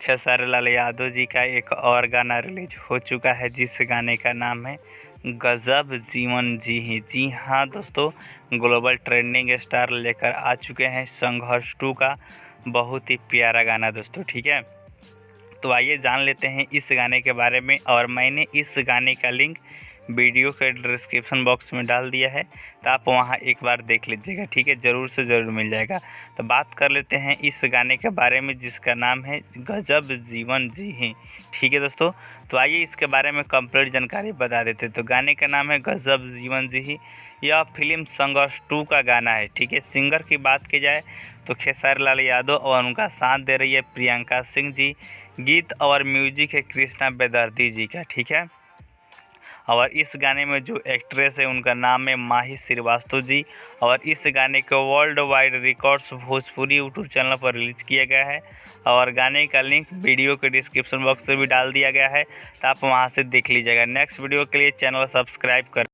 खेसारी लाल यादव जी का एक और गाना रिलीज हो चुका है, जिस गाने का नाम है गजब जीवन जी ही। जी हाँ दोस्तों, ग्लोबल ट्रेंडिंग स्टार लेकर आ चुके हैं संघर्ष 2 का बहुत ही प्यारा गाना दोस्तों। ठीक है, तो आइए जान लेते हैं इस गाने के बारे में। और मैंने इस गाने का लिंक वीडियो के डिस्क्रिप्शन बॉक्स में डाल दिया है, तो आप वहां एक बार देख लीजिएगा। ठीक है, ज़रूर से ज़रूर मिल जाएगा। तो बात कर लेते हैं इस गाने के बारे में, जिसका नाम है गजब जीवन जी ही। ठीक है दोस्तों, तो आइए इसके बारे में कंप्लीट जानकारी बता देते। तो गाने का नाम है गजब जीवन जी ही। यह फिल्म संघर्ष 2 का गाना है। ठीक है, सिंगर की बात की जाए तो खेसारी लाल यादव और उनका साथ दे रही है प्रियंका सिंह जी। गीत और म्यूजिक है कृष्णा बेदर्दी जी का। ठीक है, और इस गाने में जो एक्ट्रेस है उनका नाम है माही श्रीवास्तव जी। और इस गाने को world wide records Bhojpuri YouTube channel पर रिलीज किया गया है। और गाने का लिंक वीडियो के डिस्क्रिप्शन बॉक्स में भी डाल दिया गया है, तो आप वहां से देख लीजिएगा। नेक्स्ट वीडियो के लिए चैनल सब्सक्राइब कर